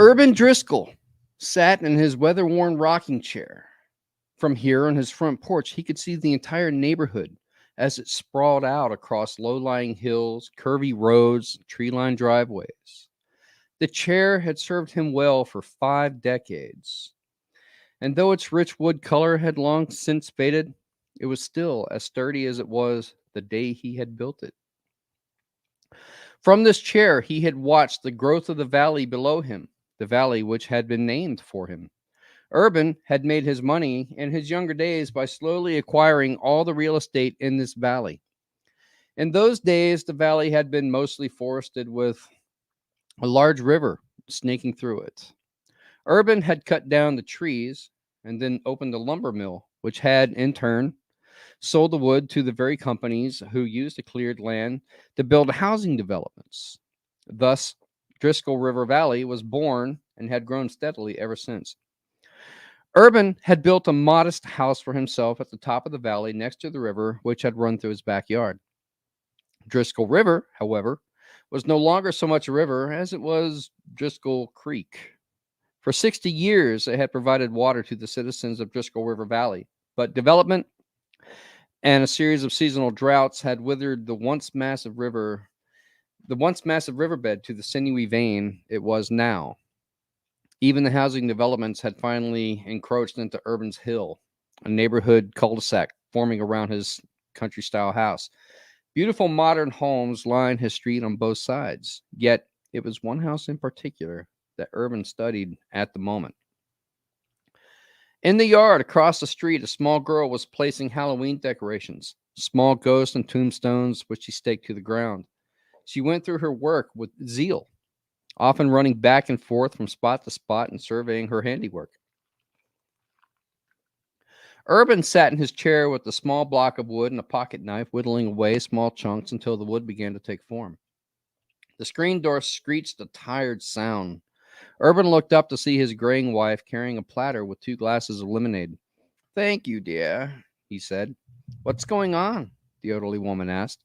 Urban Driskoll sat in his weather worn rocking chair. From here on his front porch, he could see the entire neighborhood as it sprawled out across low lying hills, curvy roads, tree lined driveways. The chair had served him well for 5 decades, and though its rich wood color had long since faded, it was still as sturdy as it was the day he had built it. From this chair, he had watched the growth of the valley below him, the valley which had been named for him. Urban had made his money in his younger days by slowly acquiring all the real estate in this valley. In those days, the valley had been mostly forested with a large river snaking through it. Urban had cut down the trees and then opened a lumber mill, which had, in turn, sold the wood to the very companies who used the cleared land to build housing developments. Thus, Driskoll River Valley was born and had grown steadily ever since. Urban had built a modest house for himself at the top of the valley next to the river, which had run through his backyard. Driskoll River, however, was no longer so much a river as it was Driskoll Creek. For 60 years, it had provided water to the citizens of Driskoll River Valley, but development and a series of seasonal droughts had withered the once massive riverbed to the sinewy vein it was now. Even the housing developments had finally encroached into Urban's Hill, a neighborhood cul-de-sac forming around his country-style house. Beautiful modern homes lined his street on both sides, yet it was one house in particular that Urban studied at the moment. In the yard across the street, a small girl was placing Halloween decorations, small ghosts and tombstones, which she staked to the ground. She went through her work with zeal, often running back and forth from spot to spot and surveying her handiwork. Urban sat in his chair with a small block of wood and a pocket knife, whittling away small chunks until the wood began to take form. The screen door screeched a tired sound. Urban looked up to see his graying wife carrying a platter with 2 glasses of lemonade. "Thank you, dear," he said. "What's going on?" the elderly woman asked.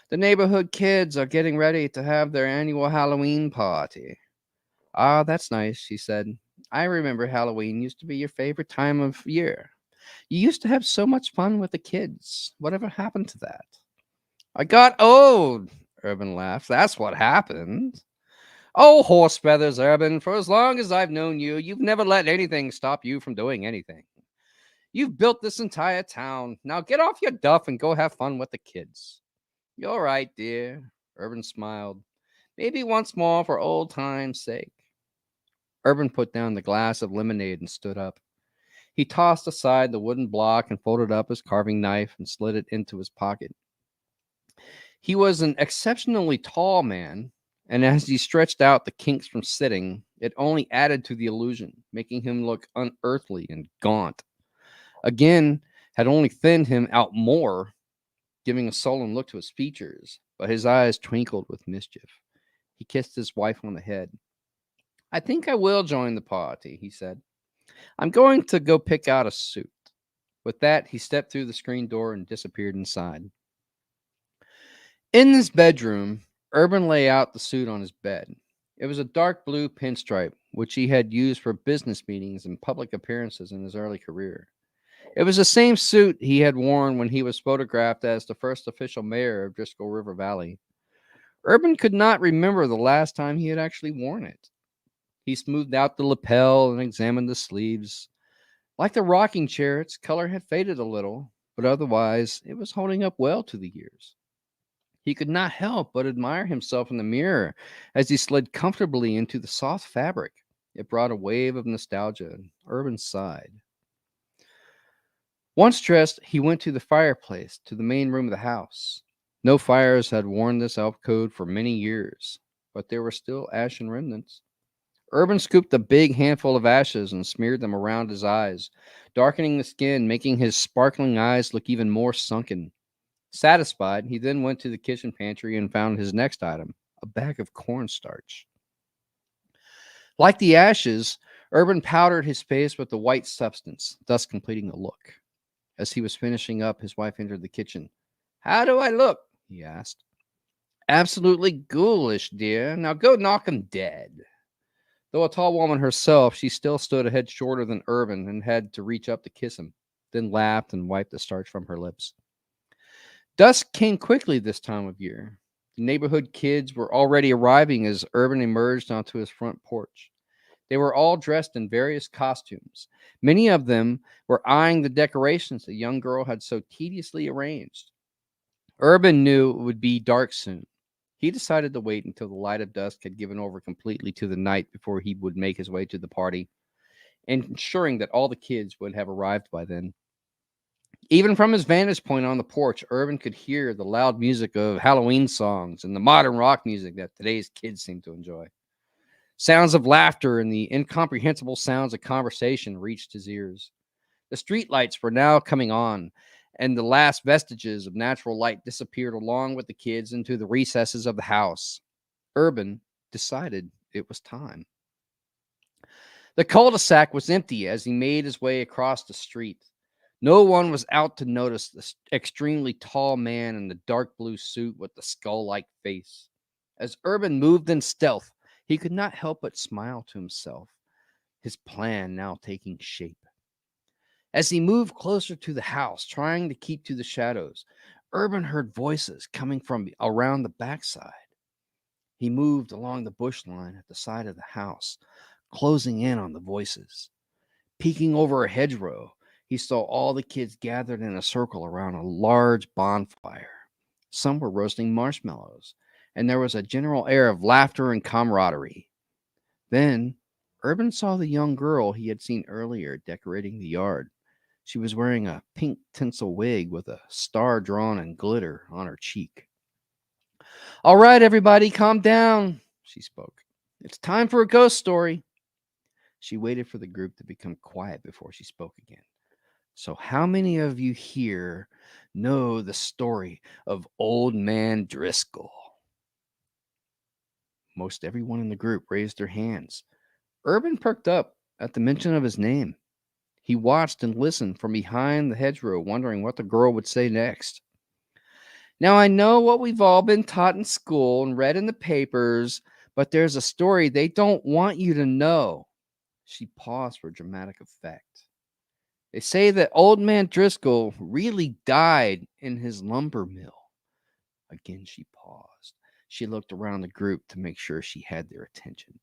"The neighborhood kids are getting ready to have their annual Halloween party." "Ah, that's nice," she said. "I remember Halloween used to be your favorite time of year. You used to have so much fun with the kids. Whatever happened to that?" "I got old," Urban laughed. "That's what happened." "Oh, horse feathers, Urban. For as long as I've known you, you've never let anything stop you from doing anything. You've built this entire town. Now get off your duff and go have fun with the kids." "You're right, dear," Urban smiled. "Maybe once more for old time's sake." Urban put down the glass of lemonade and stood up. He tossed aside the wooden block and folded up his carving knife and slid it into his pocket. He was an exceptionally tall man, and as he stretched out the kinks from sitting, it only added to the illusion, making him look unearthly and gaunt. Again, had only thinned him out more, giving a sullen look to his features, but his eyes twinkled with mischief. He kissed his wife on the head. "I think I will join the party," he said. "I'm going to go pick out a suit." With that, he stepped through the screen door and disappeared inside. In his bedroom, Urban lay out the suit on his bed. It was a dark blue pinstripe, which he had used for business meetings and public appearances in his early career. It was the same suit he had worn when he was photographed as the first official mayor of Driskoll River Valley. Urban could not remember the last time he had actually worn it. He smoothed out the lapel and examined the sleeves. Like the rocking chair, its color had faded a little, but otherwise it was holding up well to the years. He could not help but admire himself in the mirror as he slid comfortably into the soft fabric. It brought a wave of nostalgia, and Urban sighed. Once dressed, he went to the fireplace, to the main room of the house. No fires had worn this alcove for many years, but there were still ashen remnants. Urban scooped a big handful of ashes and smeared them around his eyes, darkening the skin, making his sparkling eyes look even more sunken. Satisfied, he then went to the kitchen pantry and found his next item, a bag of cornstarch. Like the ashes, Urban powdered his face with the white substance, thus completing the look. As he was finishing up, his wife entered the kitchen. "How do I look?" he asked. "Absolutely ghoulish, dear. Now go knock 'em dead." Though a tall woman herself, she still stood a head shorter than Urban and had to reach up to kiss him, then laughed and wiped the starch from her lips. Dusk came quickly this time of year. The neighborhood kids were already arriving as Urban emerged onto his front porch. They were all dressed in various costumes. Many of them were eyeing the decorations the young girl had so tediously arranged. Urban knew it would be dark soon. He decided to wait until the light of dusk had given over completely to the night before he would make his way to the party, ensuring that all the kids would have arrived by then. Even from his vantage point on the porch, Urban could hear the loud music of Halloween songs and the modern rock music that today's kids seem to enjoy. Sounds of laughter and the incomprehensible sounds of conversation reached his ears. The streetlights were now coming on, and the last vestiges of natural light disappeared along with the kids into the recesses of the house. Urban decided it was time. The cul-de-sac was empty as he made his way across the street. No one was out to notice the extremely tall man in the dark blue suit with the skull-like face. As Urban moved in stealth, he could not help but smile to himself, his plan now taking shape. As he moved closer to the house, trying to keep to the shadows, Urban heard voices coming from around the backside. He moved along the bush line at the side of the house, closing in on the voices. Peeking over a hedgerow, he saw all the kids gathered in a circle around a large bonfire. Some were roasting marshmallows, and there was a general air of laughter and camaraderie. Then, Urban saw the young girl he had seen earlier decorating the yard. She was wearing a pink tinsel wig with a star drawn in glitter on her cheek. "All right, everybody, calm down," she spoke. "It's time for a ghost story." She waited for the group to become quiet before she spoke again. "So how many of you here know the story of Old Man Driskoll?" Most everyone in the group raised their hands. Urban perked up at the mention of his name. He watched and listened from behind the hedgerow, wondering what the girl would say next. "Now, I know what we've all been taught in school and read in the papers, but there's a story they don't want you to know." She paused for dramatic effect. "They say that Old Man Driskoll really died in his lumber mill." Again, she paused. She looked around the group to make sure she had their attention.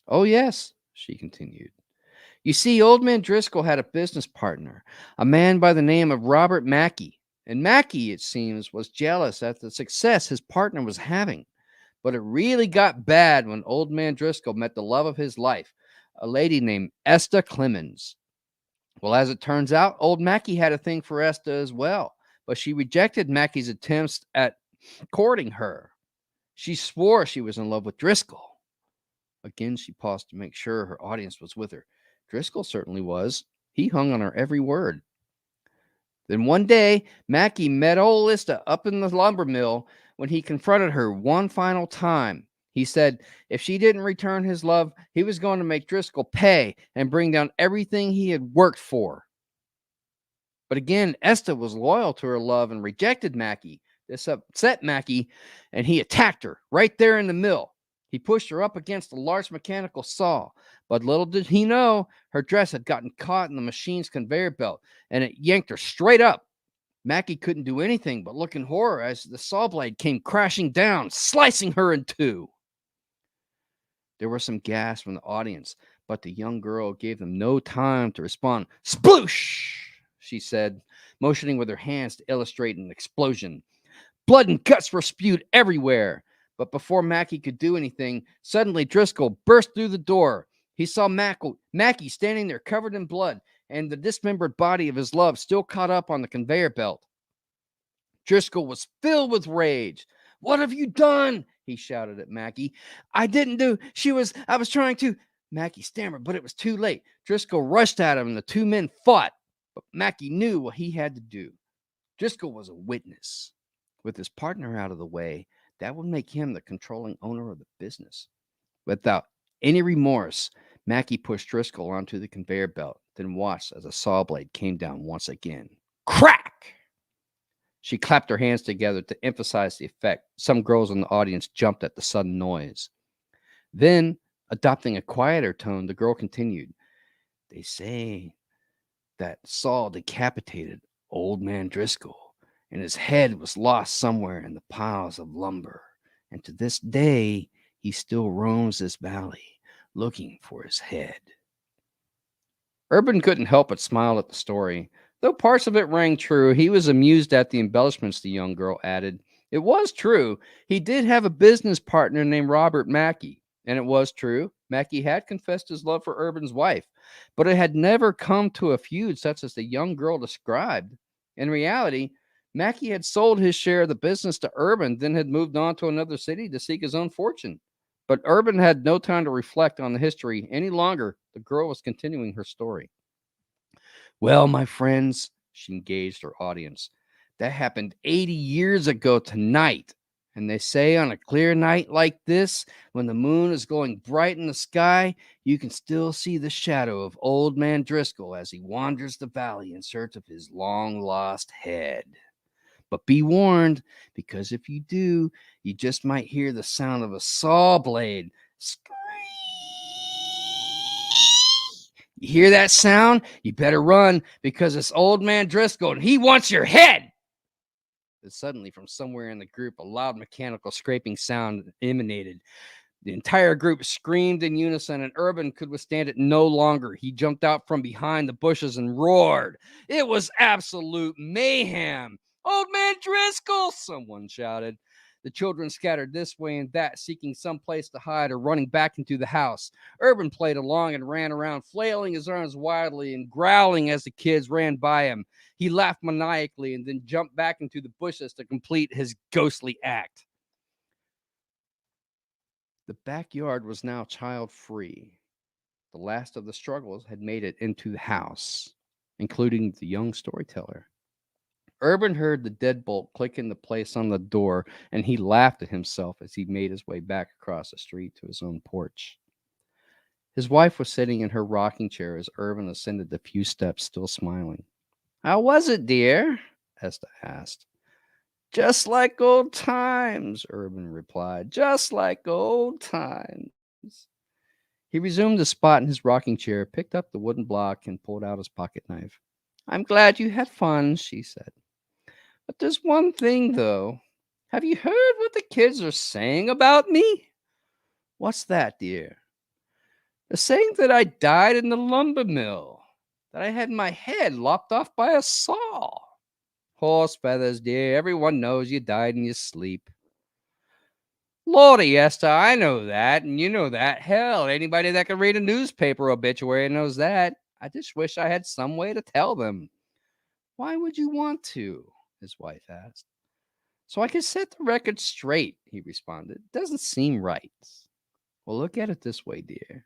"Oh, yes," she continued. "You see, Old Man Driskoll had a business partner, a man by the name of Robert Mackey. And Mackey, it seems, was jealous at the success his partner was having. But it really got bad when Old Man Driskoll met the love of his life, a lady named Esther Clemens. Well, as it turns out, old Mackey had a thing for Esther as well, but she rejected Mackey's attempts at courting her. She swore she was in love with Driskoll." Again, she paused to make sure her audience was with her. Driskoll certainly was. He hung on her every word. Then one day, Mackey met old Lista up in the lumber mill when he confronted her one final time. He said if she didn't return his love, he was going to make Driskoll pay and bring down everything he had worked for. But again, Esther was loyal to her love and rejected Mackey. This upset Mackey, and he attacked her right there in the mill. He pushed her up against a large mechanical saw, but little did he know her dress had gotten caught in the machine's conveyor belt, and it yanked her straight up. Mackey couldn't do anything but look in horror as the saw blade came crashing down, slicing her in two. There were some gasps from the audience, but the young girl gave them no time to respond. "Sploosh!" she said, motioning with her hands to illustrate an explosion. Blood and guts were spewed everywhere. But before Mackey could do anything, suddenly Driskoll burst through the door. He saw Mackey standing there covered in blood and the dismembered body of his love still caught up on the conveyor belt. Driskoll was filled with rage. "What have you done?" he shouted at Mackey. I was trying to." Mackey stammered, but it was too late. Driskoll rushed at him and the two men fought. But Mackey knew what he had to do. Driskoll was a witness. With his partner out of the way, that would make him the controlling owner of the business. Without any remorse, Mackey pushed Driskoll onto the conveyor belt, then watched as a saw blade came down once again. Crack! She clapped her hands together to emphasize the effect. Some girls in the audience jumped at the sudden noise. Then Adopting a quieter tone, the girl continued, "They say that Saul decapitated old man Driskoll, and his head was lost somewhere in the piles of lumber. And to this day, he still roams this valley looking for his head." Urban couldn't help but smile at the story. Though parts of it rang true, he was amused at the embellishments the young girl added. It was true. He did have a business partner named Robert Mackey. And it was true. Mackey had confessed his love for Urban's wife, but it had never come to a feud such as the young girl described. In reality, Mackey had sold his share of the business to Urban, then had moved on to another city to seek his own fortune. But Urban had no time to reflect on the history any longer. The girl was continuing her story. "Well, my friends," she engaged her audience, "that happened 80 years ago tonight. And they say on a clear night like this, when the moon is glowing bright in the sky, you can still see the shadow of old man Driskoll as he wanders the valley in search of his long lost head. But be warned, because if you do, you just might hear the sound of a saw blade. You hear that sound? You better run, because it's old man Driskoll and he wants your head." But suddenly, from somewhere in the group, a loud mechanical scraping sound emanated. The entire group screamed in unison, and Urban could withstand it no longer. He jumped out from behind the bushes and roared. It was absolute mayhem. "Old man Driskoll!" someone shouted. The children scattered this way and that, seeking some place to hide or running back into the house. Urban played along and ran around, flailing his arms wildly and growling as the kids ran by him. He laughed maniacally and then jumped back into the bushes to complete his ghostly act. The backyard was now child-free. The last of the struggles had made it into the house, including the young storyteller. Urban heard the deadbolt click into place on the door, and he laughed at himself as he made his way back across the street to his own porch. His wife was sitting in her rocking chair as Urban ascended the few steps, still smiling. "How was it, dear?" Esther asked. "Just like old times," Urban replied. "Just like old times." He resumed his spot in his rocking chair, picked up the wooden block, and pulled out his pocket knife. "I'm glad you had fun," she said. "But there's one thing, though. Have you heard what the kids are saying about me?" "What's that, dear?" "They're saying that I died in the lumber mill, that I had my head lopped off by a saw." "Horse feathers, dear. Everyone knows you died in your sleep." "Lordy, Esther, I know that, and you know that. Hell, anybody that can read a newspaper obituary knows that. I just wish I had some way to tell them." "Why would you want to?" his wife asked. "So I can set the record straight," he responded. "It doesn't seem right." "Well, look at it this way, dear.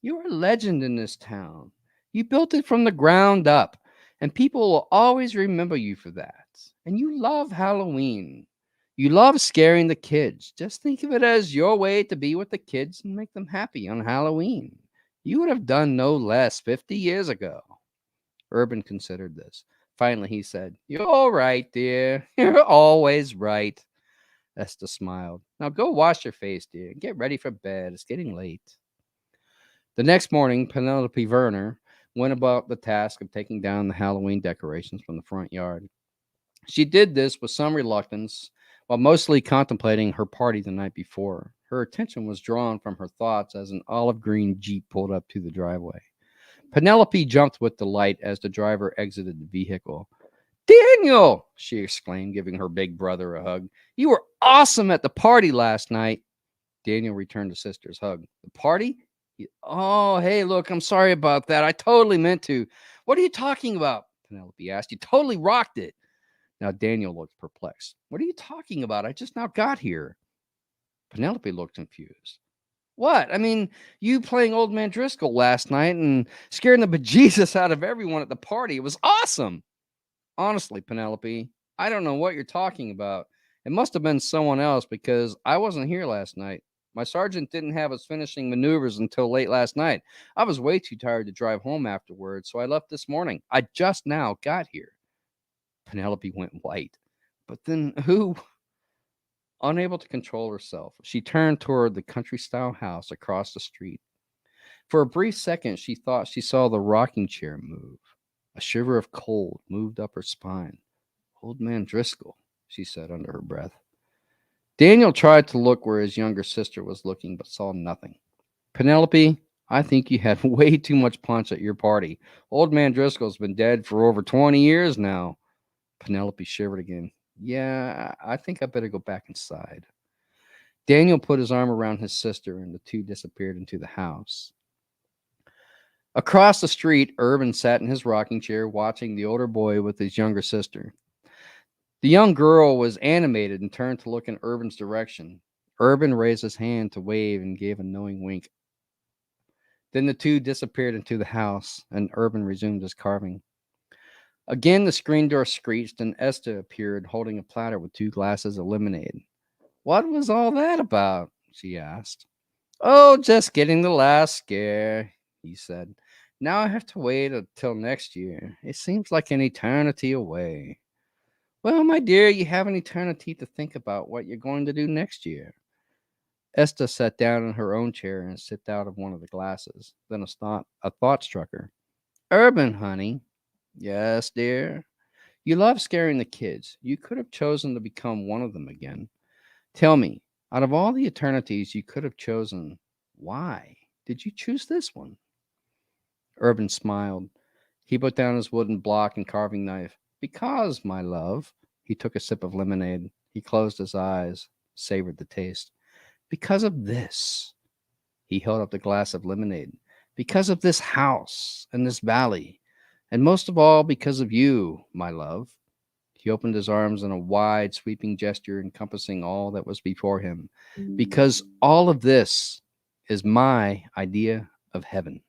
You're a legend in this town. You built it from the ground up, and people will always remember you for that. And you love Halloween. You love scaring the kids. Just think of it as your way to be with the kids and make them happy on Halloween. You would have done no less 50 years ago." Urban considered this. Finally, he said, "You're all right, dear. You're always right." Esther smiled. "Now go wash your face, dear, and get ready for bed. It's getting late." The next morning, Penelope Werner went about the task of taking down the Halloween decorations from the front yard. She did this with some reluctance, while mostly contemplating her party the night before. Her attention was drawn from her thoughts as an olive green Jeep pulled up to the driveway. Penelope jumped with delight as the driver exited the vehicle. "Daniel!" she exclaimed, giving her big brother a hug. "You were awesome at the party last night." Daniel returned his sister's hug. "The party? Oh, hey, look, I'm sorry about that. I totally meant to." "What are you talking about?" Penelope asked. "You totally rocked it." Now Daniel looked perplexed. "What are you talking about? I just now got here." Penelope looked confused. "What? I mean, you playing Old Man Driscoll last night and scaring the bejesus out of everyone at the party. It was awesome." "Honestly, Penelope, I don't know what you're talking about. It must have been someone else because I wasn't here last night. My sergeant didn't have us finishing maneuvers until late last night. I was way too tired to drive home afterwards, so I left this morning. I just now got here." Penelope went white. "But then who?" Unable to control herself, she turned toward the country-style house across the street. For a brief second, she thought she saw the rocking chair move. A shiver of cold moved up her spine. Old man Driskoll, she said under her breath. Daniel tried to look where his younger sister was looking, but saw nothing. Penelope, I think you had way too much punch at your party. Old man Driscoll's been dead for over 20 years now. Penelope shivered again. Yeah, I think I better go back inside. Daniel put his arm around his sister, and the two disappeared into the house. Across the street, Urban sat in his rocking chair watching the older boy with his younger sister. The young girl was animated and turned to look in Urban's direction. Urban raised his hand to wave and gave a knowing wink. Then the two disappeared into the house, and Urban resumed his carving. Again, the screen door screeched, and Esther appeared holding a platter with 2 glasses of lemonade. What was all that about? She asked. Oh, just getting the last scare, he said. Now I have to wait until next year. It seems like an eternity away. Well, my dear, you have an eternity to think about what you're going to do next year. Esther sat down in her own chair and sipped out of one of the glasses. Then a thought struck her. Urban, honey. Yes, dear. You love scaring the kids. You could have chosen to become one of them again. Tell me, out of all the eternities you could have chosen, why did you choose this one? Urban smiled. He put down his wooden block and carving knife. Because, my love. He took a sip of lemonade. He closed his eyes, savored the taste. Because of this. He held up the glass of lemonade. Because of this house and this valley. And most of all, because of you, my love. He opened his arms in a wide, sweeping gesture encompassing all that was before him. Because all of this is my idea of heaven.